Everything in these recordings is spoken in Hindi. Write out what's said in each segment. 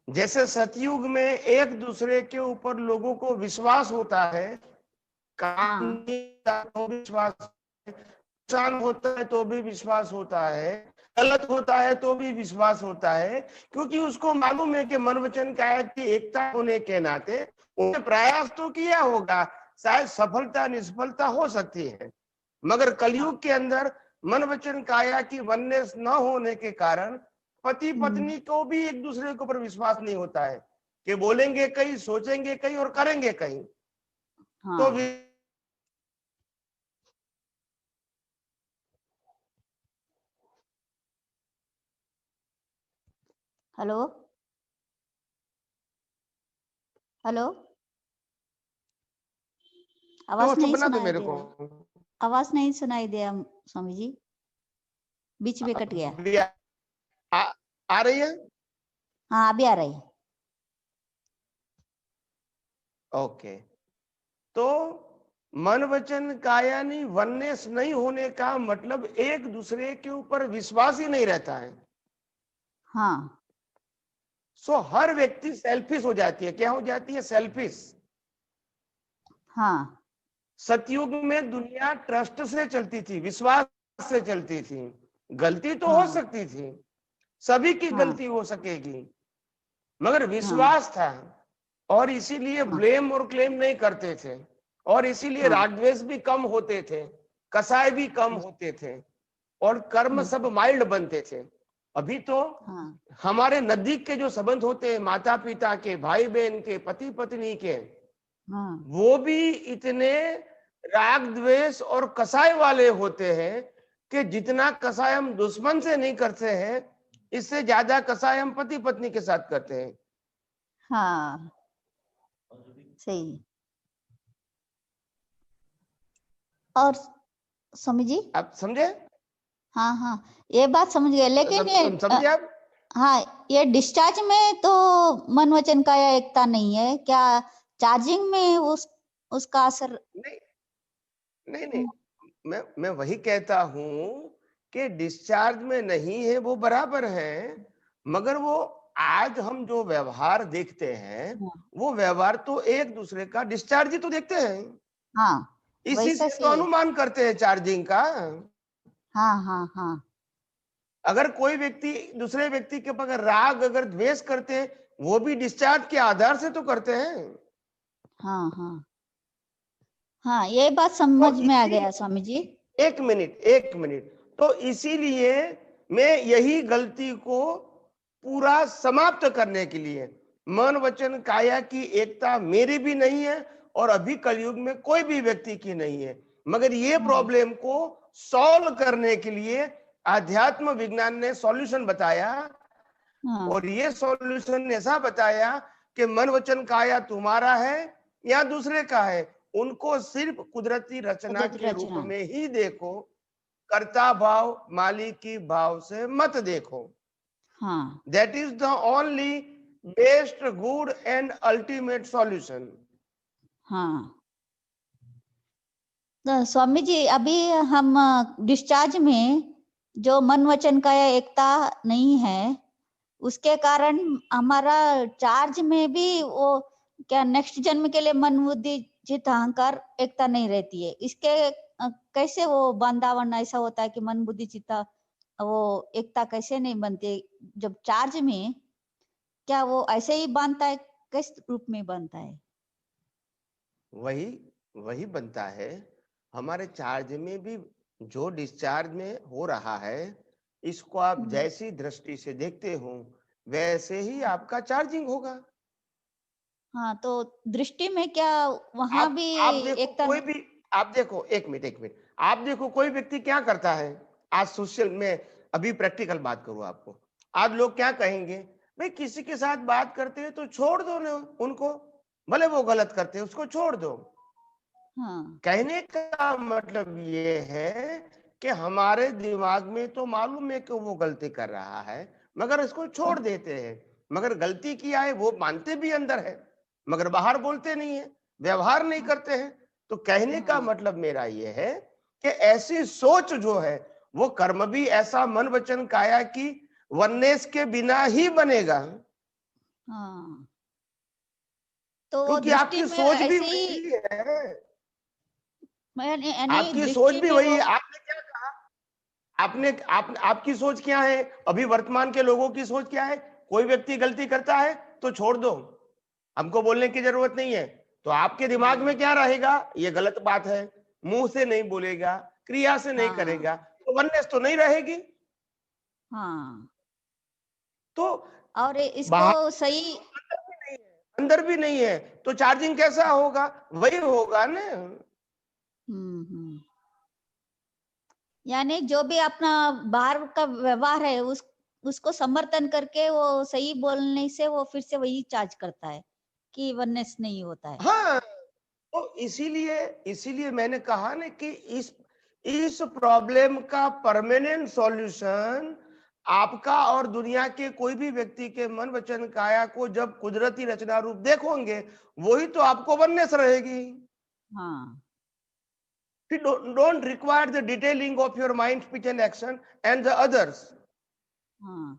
जैसे सतयुग में एक दूसरे के ऊपर लोगों को विश्वास होता है, काम हाँ नहीं होता तो विश्वास, नुकसान होता है तो भी विश्वास होता है, गलत होता है तो भी विश्वास होता है, क्योंकि उसको मालूम है कि मन वचन काया की एकता होने के नाते उन्हें प्रयास तो किया होगा, शायद सफलता निष्फलता हो सकती है, मगर हाँ। कलयुग के अंदर मन वचन काया की वननेस न होने के कारण पति पत्नी को भी एक दूसरे के ऊपर विश्वास नहीं होता है, कि बोलेंगे कहीं, सोचेंगे कहीं और करेंगे कहीं। तो हाँ। हेलो हेलो, तो आवाज नहीं बना दो सुनाई मेरे दे को। रहा। आवाज नहीं सुनाई दिया स्वामी जी, बीच में कट गया। अभी आ, आ रही है? हाँ अभी आ रही है। ओके। तो मन वचन कायानी वननेस नहीं होने का मतलब एक दूसरे के ऊपर विश्वास ही नहीं रहता है। हाँ सो हर व्यक्ति सेल्फिश हो जाती है, क्या हो जाती है? सेल्फिश। हाँ सतयुग में दुनिया ट्रस्ट से चलती थी, विश्वास से चलती थी, गलती तो हो हाँ सकती थी, सभी की हाँ गलती हो सकेगी, मगर हाँ विश्वास था, और इसीलिए हाँ ब्लेम और क्लेम नहीं करते थे, और इसीलिए हाँ रागद्वेष भी कम होते थे, कसाय भी कम होते थे, और कर्म सब माइल्ड बनते थे। अभी तो हाँ हमारे नजदीक के जो संबंध होते हैं, माता पिता के, भाई बहन के, पति पत्नी के, हाँ वो भी इतने राग द्वेष और कसाय वाले होते हैं कि जितना कसाय हम दुश्मन से नहीं करते हैं, इससे ज्यादा कसाय हम पति पत्नी के साथ करते हैं। हाँ सही। और स्वामी जी, आप समझे? हाँ हाँ ये बात समझ गए, लेकिन ये समझे आप? हाँ ये डिस्चार्ज में तो मन वचन का या एकता नहीं है क्या? चार्जिंग में उसका असर? नहीं नहीं नहीं, मैं वही कहता हूं कि डिस्चार्ज में नहीं है, वो बराबर है, मगर वो आज हम जो व्यवहार देखते हैं, वो व्यवहार तो एक दूसरे का डिस्चार्ज ही तो देखते हैं, हाँ इसी वैसा से तो से। अनुमान करते हैं चार्जिंग का। हाँ हाँ हाँ अगर कोई व्यक्ति दूसरे व्यक्ति के ऊपर राग अगर द्वेष करते हैं, वो भी डिस्चार्ज के आधार से तो करते हैं। हाँ हाँ हाँ ये बात तो समझ में आ इसी, गया स्वामी जी। एक मिनट एक मिनट, तो इसीलिए मैं यही गलती को पूरा समाप्त करने के लिए, मन वचन काया की एकता मेरी भी नहीं है, और अभी कलयुग में कोई भी व्यक्ति की नहीं है, मगर ये हाँ प्रॉब्लम को सॉल्व करने के लिए आध्यात्म विज्ञान ने सॉल्यूशन बताया, हाँ और ये सॉल्यूशन ऐसा बताया कि मन वचन काया तुम्हारा है या दूसरे का है, उनको सिर्फ कुदरती रचना कुदरती के रूप रचना। में ही देखो, कर्ता भाव मालिक की भाव से मत देखो। हाँ that is the only best good and ultimate solution. हाँ तो स्वामी जी अभी हम डिस्चार्ज में जो मन वचन का या एकता नहीं है, उसके कारण हमारा चार्ज में भी वो क्या नेक्स्ट जन्म के लिए मन बुद्धि चित्त अहंकार एकता नहीं रहती है। इसके कैसे वो बंधावन ऐसा होता है कि मन बुद्धि चित्त वो एकता कैसे नहीं बनती जब चार्ज में? क्या वो ऐसे ही बनता है, किस रूप में बनता है? वही वही बनता है, हमारे चार्ज में भी जो डिस्चार्ज में हो रहा है, इसको आप जैसी दृष्टि से देखते हो वैसे ही आपका चार्जिंग होगा। हाँ तो दृष्टि में क्या वहां भी आप देखो एकता? कोई भी, आप देखो एक मिनट एक मिनट, आप देखो कोई व्यक्ति क्या करता है, आज सोशल में, अभी प्रैक्टिकल बात करूं आपको, आज लोग क्या कहेंगे, भाई किसी के साथ बात करते हैं तो छोड़ दो ना उनको, भले वो गलत करते हैं उसको छोड़ दो। हाँ कहने का मतलब ये है कि हमारे दिमाग में तो मालूम है कि वो गलती कर रहा है, मगर इसको छोड़ देते हैं, मगर गलती किया है वो मानते भी अंदर है, मगर बाहर बोलते नहीं है, व्यवहार नहीं करते हैं। तो कहने का हाँ मतलब मेरा ये है कि ऐसी सोच जो है, वो कर्म भी ऐसा मन वचन काया की वननेस के बिना ही बनेगा। हाँ, तो क्योंकि दृष्टि आपकी में सोच भी ऐसे ही वही है, यानी यानी आपकी सोच दृष्टि भी में वही वो, है। आपने क्या कहा, आपकी सोच क्या है? अभी वर्तमान के लोगों की सोच क्या है? कोई व्यक्ति गलती करता है तो छोड़ दो, हमको बोलने की जरूरत नहीं है। तो आपके दिमाग में क्या रहेगा? ये गलत बात है, मुंह से नहीं बोलेगा, क्रिया से नहीं हाँ करेगा, तो वननेस तो नहीं रहेगी। हाँ, तो और बाहर इसको सही, अंदर भी नहीं है, अंदर भी नहीं है, तो चार्जिंग कैसा होगा? वही होगा ना। हम्म, यानी जो भी अपना बाहर का व्यवहार है उसको समर्थन करके वो सही बोलने से वो फिर से वही चार्ज करता है कि वननेस नहीं होता है। हाँ, तो इसीलिए इसीलिए मैंने कहा ना कि इस प्रॉब्लम का परमानेंट सॉल्यूशन आपका और दुनिया के कोई भी व्यक्ति के मन वचन काया को जब कुदरती रचना रूप देखोगे, वही तो आपको वननेस रहेगी। हाँ Don't require the detailing of your mind, speech and action and the others. हाँ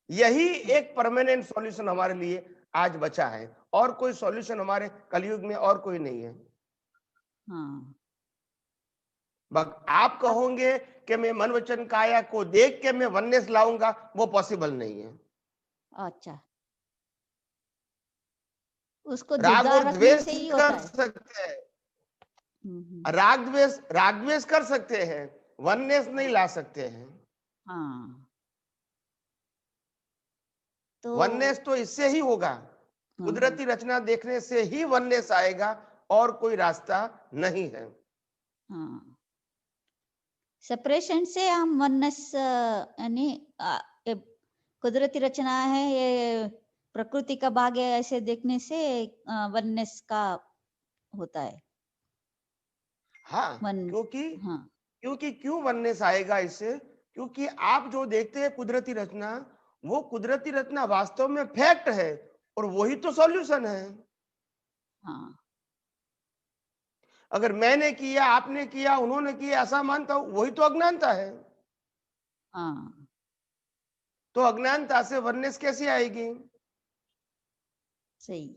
यही एक परमानेंट सॉल्यूशन हमारे लिए आज बचा है, और कोई सॉल्यूशन हमारे कलयुग में और कोई नहीं है। हाँ, आप कहोगे कि मैं मन वचन काया को देख के मैं वननेस लाऊंगा, वो पॉसिबल नहीं है। अच्छा, उसको राग जुदा और रखने द्वेष से ही होता कर है। सकते हैं, हम्म, राग द्वेष कर सकते हैं, वननेस नहीं ला सकते हैं। हाँ, तो वननेस तो इससे ही होगा, कुदरती रचना देखने से ही वननेस आएगा, और कोई रास्ता नहीं है। हाँ, सेपरेशन से हम वननेस यानी ये कुदरती रचना है, ये प्रकृति का भाग है, ऐसे देखने से वननेस का होता है। हाँ, वन क्योंकि हाँ क्यों वननेस आएगा इससे? क्योंकि आप जो देखते हैं कुदरती रचना, वो कुदरती रचना वास्तव में फैक्ट है, और वही तो सॉल्यूशन है। हाँ अगर मैंने किया, आपने किया, उन्होंने किया, ऐसा मानता हूं, वही तो अज्ञानता है। हाँ, तो अज्ञानता से वननेस कैसे आएगी? सही।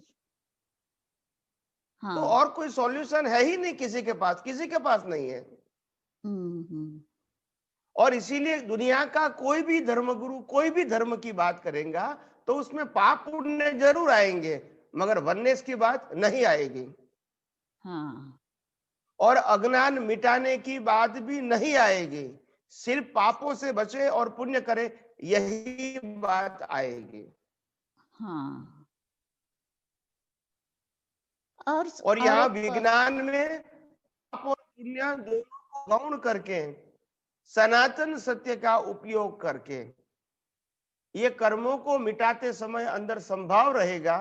तो हाँ, और कोई सॉल्यूशन है ही नहीं, किसी के पास नहीं है। हम्म, और इसीलिए दुनिया का कोई भी धर्मगुरु कोई भी धर्म की बात करेगा, तो उसमें पाप पुण्य जरूर आएंगे, मगर वननेस की बात नहीं आएगी। हाँ और अज्ञान मिटाने की बात भी नहीं आएगी, सिर्फ पापों से बचे और पुण्य करे, यही बात आएगी। हाँ, और और यहाँ एक विज्ञान में पाप और पुण्य दोनों को गौण करके, सनातन सत्य का उपयोग करके, ये कर्मों को मिटाते समय अंदर संभाव रहेगा,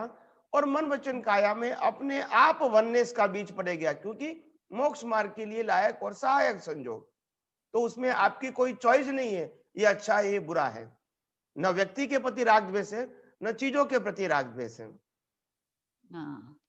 और मन वचन काया में अपने आप वननेस का बीज पड़ेगा, क्योंकि मोक्ष मार्ग के लिए लायक और सहायक संजोग। तो उसमें आपकी कोई चॉइस नहीं है, ये अच्छा है ये बुरा है। न व्यक्ति के प्रति राग द्वेष है, न चीजों के प्रति राग द्वेष है। हाँ